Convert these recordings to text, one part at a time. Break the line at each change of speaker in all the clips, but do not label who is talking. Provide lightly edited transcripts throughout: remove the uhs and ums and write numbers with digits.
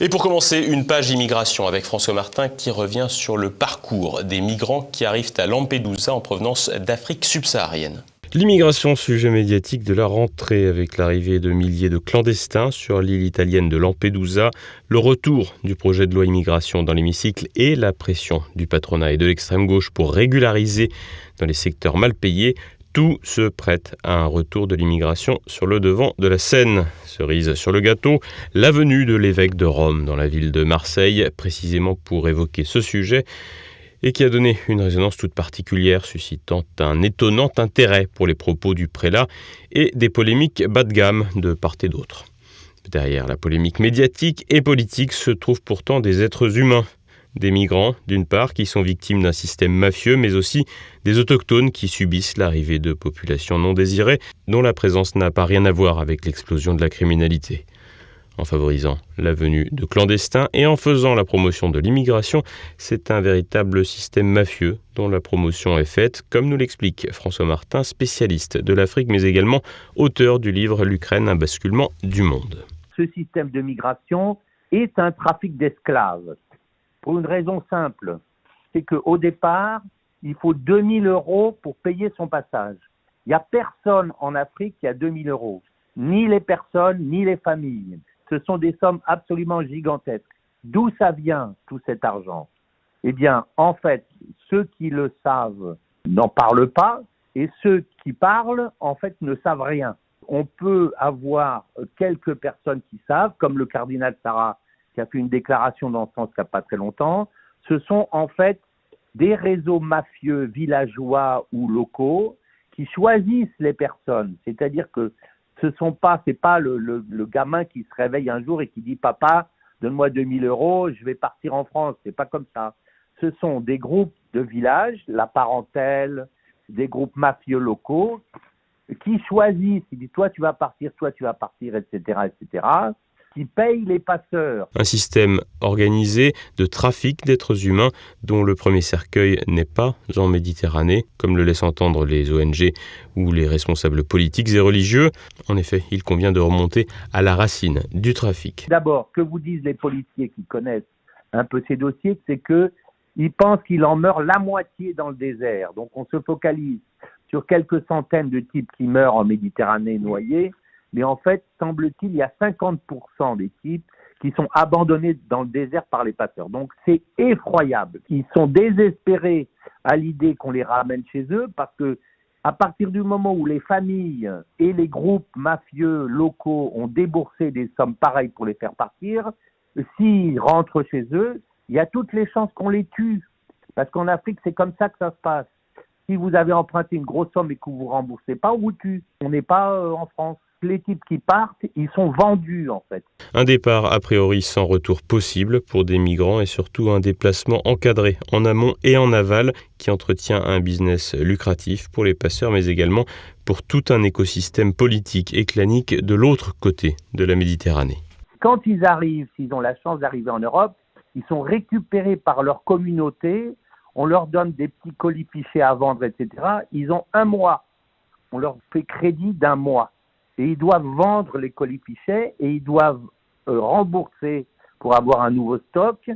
Et pour commencer, une page immigration avec François Martin qui revient sur le parcours des migrants qui arrivent à Lampedusa en provenance d'Afrique subsaharienne.
L'immigration, sujet médiatique de la rentrée avec l'arrivée de milliers de clandestins sur l'île italienne de Lampedusa, le retour du projet de loi immigration dans l'hémicycle et la pression du patronat et de l'extrême gauche pour régulariser dans les secteurs mal payés. Tout se prête à un retour de l'immigration sur le devant de la scène. Cerise sur le gâteau, la venue de l'évêque de Rome dans la ville de Marseille, précisément pour évoquer ce sujet, et qui a donné une résonance toute particulière, suscitant un étonnant intérêt pour les propos du prélat et des polémiques bas de gamme de part et d'autre. Derrière la polémique médiatique et politique se trouvent pourtant des êtres humains. Des migrants, d'une part, qui sont victimes d'un système mafieux, mais aussi des autochtones qui subissent l'arrivée de populations non désirées, dont la présence n'a pas rien à voir avec l'explosion de la criminalité. En favorisant la venue de clandestins et en faisant la promotion de l'immigration, c'est un véritable système mafieux dont la promotion est faite, comme nous l'explique François Martin, spécialiste de l'Afrique, mais également auteur du livre « L'Ukraine, un basculement du monde ».
Ce système de migration est un trafic d'esclaves. Pour une raison simple, c'est qu'au départ, il faut 2 000 € pour payer son passage. Il n'y a personne en Afrique qui a 2 000 €, ni les personnes, ni les familles. Ce sont des sommes absolument gigantesques. D'où ça vient, tout cet argent? Eh bien, en fait, ceux qui le savent n'en parlent pas, et ceux qui parlent, en fait, ne savent rien. On peut avoir quelques personnes qui savent, comme le cardinal Sarah, qui a fait une déclaration dans ce sens il n'y a pas très longtemps. Ce sont en fait des réseaux mafieux villageois ou locaux qui choisissent les personnes. C'est-à-dire que c'est pas le gamin qui se réveille un jour et qui dit « Papa, donne-moi 2 000 €, je vais partir en France ». C'est pas comme ça. Ce sont des groupes de villages, la parentèle, des groupes mafieux locaux qui choisissent, ils disent « Toi, tu vas partir, etc., etc », qui payent les passeurs.
Un système organisé de trafic d'êtres humains dont le premier cercueil n'est pas en Méditerranée, comme le laissent entendre les ONG ou les responsables politiques et religieux. En effet, il convient de remonter à la racine du trafic.
D'abord, que vous disent les policiers qui connaissent un peu ces dossiers, c'est qu'ils pensent qu'il en meurt la moitié dans le désert. Donc on se focalise sur quelques centaines de types qui meurent en Méditerranée noyés. Mais en fait, semble-t-il, il y a 50% des types qui sont abandonnés dans le désert par les passeurs. Donc, c'est effroyable. Ils sont désespérés à l'idée qu'on les ramène chez eux parce que à partir du moment où les familles et les groupes mafieux locaux ont déboursé des sommes pareilles pour les faire partir, s'ils rentrent chez eux, il y a toutes les chances qu'on les tue. Parce qu'en Afrique, c'est comme ça que ça se passe. Si vous avez emprunté une grosse somme et que vous ne remboursez pas, on vous tue. On n'est pas en France. Les types qui partent, ils sont vendus en fait.
Un départ a priori sans retour possible pour des migrants et surtout un déplacement encadré en amont et en aval qui entretient un business lucratif pour les passeurs mais également pour tout un écosystème politique et clanique de l'autre côté de la Méditerranée.
Quand ils arrivent, s'ils ont la chance d'arriver en Europe, ils sont récupérés par leur communauté, on leur donne des petits colis fichés à vendre, etc. Ils ont 1 mois, on leur fait crédit d'1 mois. Et ils doivent vendre les colis fichés et ils doivent rembourser pour avoir un nouveau stock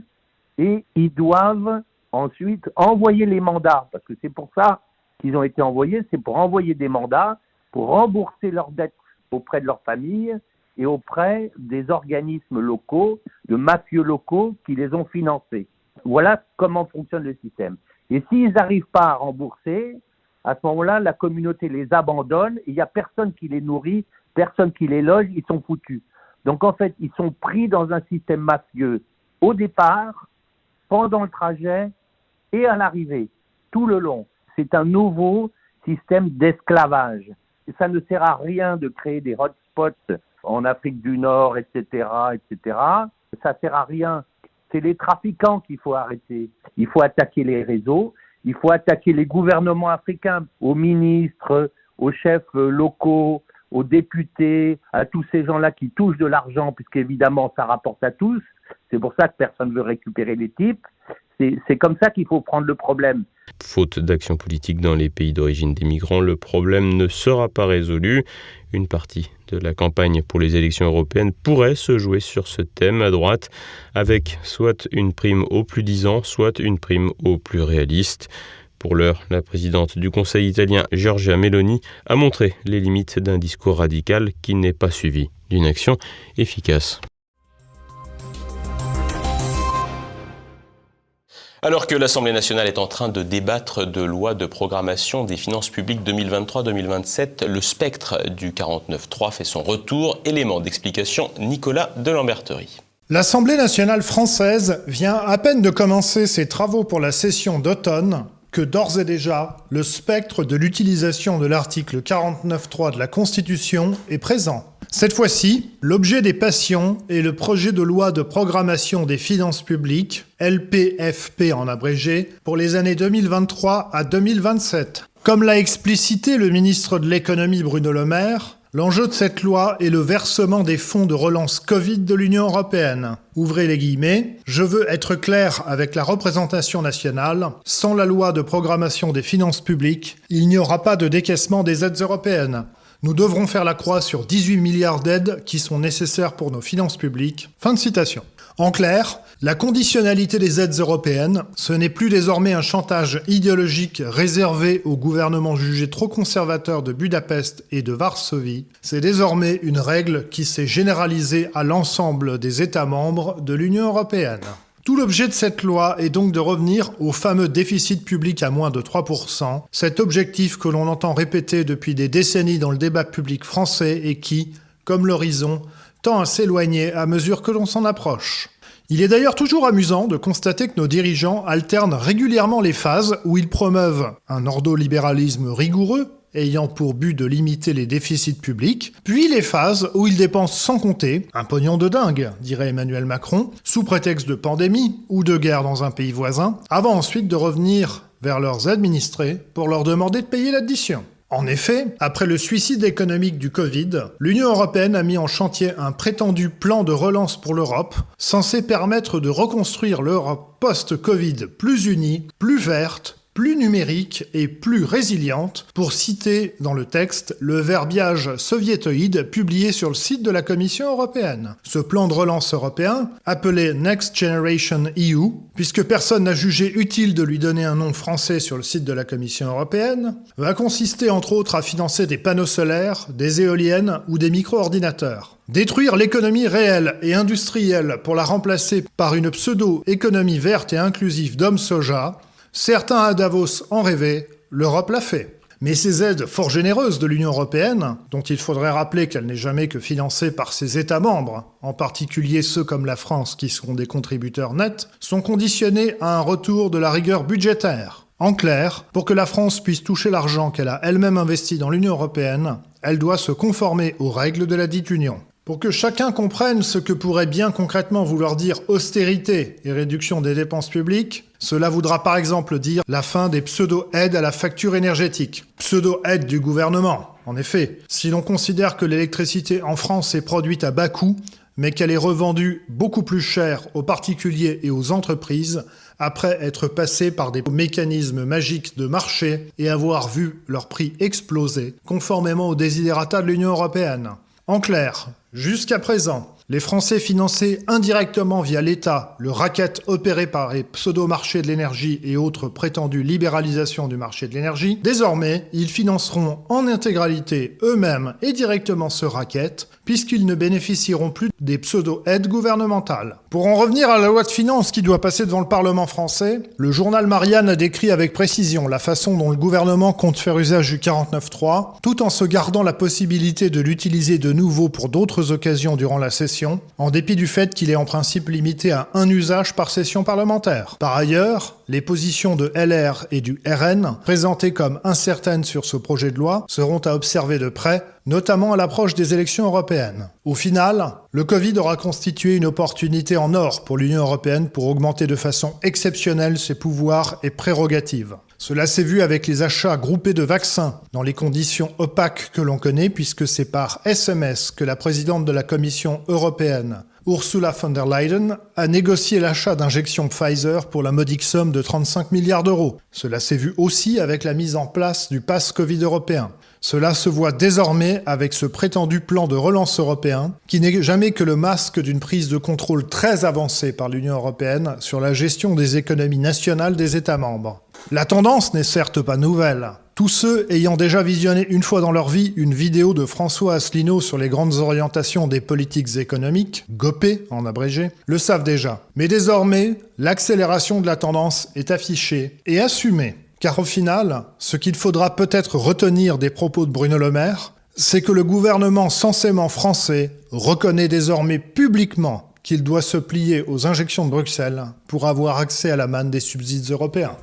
et ils doivent ensuite envoyer les mandats parce que c'est pour ça qu'ils ont été envoyés, c'est pour envoyer des mandats pour rembourser leurs dettes auprès de leur famille et auprès des organismes locaux, de mafieux locaux qui les ont financés. Voilà comment fonctionne le système. Et s'ils n'arrivent pas à rembourser, à ce moment-là, la communauté les abandonne et il n'y a personne qui les nourrit, personne qui les loge, ils sont foutus. Donc en fait, ils sont pris dans un système mafieux au départ, pendant le trajet et à l'arrivée, tout le long. C'est un nouveau système d'esclavage. Et ça ne sert à rien de créer des hotspots en Afrique du Nord, etc., etc. Ça sert à rien. C'est les trafiquants qu'il faut arrêter. Il faut attaquer les réseaux. Il faut attaquer les gouvernements africains, aux ministres, aux chefs locaux, aux députés, à tous ces gens-là qui touchent de l'argent, puisqu'évidemment ça rapporte à tous. C'est pour ça que personne ne veut récupérer les types. C'est comme ça qu'il faut prendre le problème.
Faute d'action politique dans les pays d'origine des migrants, le problème ne sera pas résolu. Une partie de la campagne pour les élections européennes pourrait se jouer sur ce thème à droite, avec soit une prime aux plus 10 ans, soit une prime aux plus réalistes. Pour l'heure, la présidente du Conseil italien, Giorgia Meloni, a montré les limites d'un discours radical qui n'est pas suivi d'une action efficace.
Alors que l'Assemblée nationale est en train de débattre de loi de programmation des finances publiques 2023-2027, le spectre du 49.3 fait son retour. Élément d'explication, Nicolas de Lamberterie.
L'Assemblée nationale française vient à peine de commencer ses travaux pour la session d'automne que d'ores et déjà, le spectre de l'utilisation de l'article 49.3 de la Constitution est présent. Cette fois-ci, l'objet des passions est le projet de loi de programmation des finances publiques, LPFP en abrégé, pour les années 2023 à 2027. Comme l'a explicité le ministre de l'économie Bruno Le Maire, l'enjeu de cette loi est le versement des fonds de relance Covid de l'Union européenne. Ouvrez les guillemets, je veux être clair avec la représentation nationale, sans la loi de programmation des finances publiques, il n'y aura pas de décaissement des aides européennes. Nous devrons faire la croix sur 18 milliards d'aides qui sont nécessaires pour nos finances publiques. Fin de citation. En clair, la conditionnalité des aides européennes, ce n'est plus désormais un chantage idéologique réservé aux gouvernements jugés trop conservateurs de Budapest et de Varsovie. C'est désormais une règle qui s'est généralisée à l'ensemble des États membres de l'Union européenne. Tout l'objet de cette loi est donc de revenir au fameux déficit public à moins de 3%, cet objectif que l'on entend répéter depuis des décennies dans le débat public français et qui, comme l'horizon, tend à s'éloigner à mesure que l'on s'en approche. Il est d'ailleurs toujours amusant de constater que nos dirigeants alternent régulièrement les phases où ils promeuvent un ordolibéralisme rigoureux, ayant pour but de limiter les déficits publics, puis les phases où ils dépensent sans compter, un pognon de dingue, dirait Emmanuel Macron, sous prétexte de pandémie ou de guerre dans un pays voisin, avant ensuite de revenir vers leurs administrés pour leur demander de payer l'addition. En effet, après le suicide économique du Covid, l'Union européenne a mis en chantier un prétendu plan de relance pour l'Europe, censé permettre de reconstruire l'Europe post-Covid plus unie, plus verte, plus numérique et plus résiliente, pour citer dans le texte le verbiage soviétoïde publié sur le site de la Commission européenne. Ce plan de relance européen, appelé Next Generation EU, puisque personne n'a jugé utile de lui donner un nom français sur le site de la Commission européenne, va consister entre autres à financer des panneaux solaires, des éoliennes ou des micro-ordinateurs. Détruire l'économie réelle et industrielle pour la remplacer par une pseudo-économie verte et inclusive d'hommes soja. Certains à Davos en rêvaient, l'Europe l'a fait. Mais ces aides fort généreuses de l'Union européenne, dont il faudrait rappeler qu'elle n'est jamais que financée par ses États membres, en particulier ceux comme la France qui seront des contributeurs nets, sont conditionnées à un retour de la rigueur budgétaire. En clair, pour que la France puisse toucher l'argent qu'elle a elle-même investi dans l'Union européenne, elle doit se conformer aux règles de la dite Union. Pour que chacun comprenne ce que pourrait bien concrètement vouloir dire austérité et réduction des dépenses publiques, cela voudra par exemple dire la fin des pseudo-aides à la facture énergétique. Pseudo-aides du gouvernement, en effet. Si l'on considère que l'électricité en France est produite à bas coût, mais qu'elle est revendue beaucoup plus cher aux particuliers et aux entreprises, après être passée par des mécanismes magiques de marché et avoir vu leur prix exploser, conformément aux desiderata de l'Union européenne. En clair, jusqu'à présent, les Français finançaient indirectement via l'État le racket opéré par les pseudo-marchés de l'énergie et autres prétendues libéralisations du marché de l'énergie. Désormais, ils financeront en intégralité eux-mêmes et directement ce racket, puisqu'ils ne bénéficieront plus des pseudo-aides gouvernementales. Pour en revenir à la loi de finances qui doit passer devant le Parlement français, le journal Marianne a décrit avec précision la façon dont le gouvernement compte faire usage du 49.3, tout en se gardant la possibilité de l'utiliser de nouveau pour d'autres occasions durant la session, en dépit du fait qu'il est en principe limité à un usage par session parlementaire. Par ailleurs, les positions de LR et du RN, présentées comme incertaines sur ce projet de loi, seront à observer de près, notamment à l'approche des élections européennes. Au final, le Covid aura constitué une opportunité en or pour l'Union européenne pour augmenter de façon exceptionnelle ses pouvoirs et prérogatives. Cela s'est vu avec les achats groupés de vaccins dans les conditions opaques que l'on connaît puisque c'est par SMS que la présidente de la Commission européenne, Ursula von der Leyen a négocié l'achat d'injections Pfizer pour la modique somme de 35 milliards d'euros. Cela s'est vu aussi avec la mise en place du pass Covid européen. Cela se voit désormais avec ce prétendu plan de relance européen, qui n'est jamais que le masque d'une prise de contrôle très avancée par l'Union européenne sur la gestion des économies nationales des États membres. La tendance n'est certes pas nouvelle. Tous ceux ayant déjà visionné une fois dans leur vie une vidéo de François Asselineau sur les grandes orientations des politiques économiques, GOPÉ en abrégé, le savent déjà. Mais désormais, l'accélération de la tendance est affichée et assumée. Car au final, ce qu'il faudra peut-être retenir des propos de Bruno Le Maire, c'est que le gouvernement censément français reconnaît désormais publiquement qu'il doit se plier aux injections de Bruxelles pour avoir accès à la manne des subsides européens.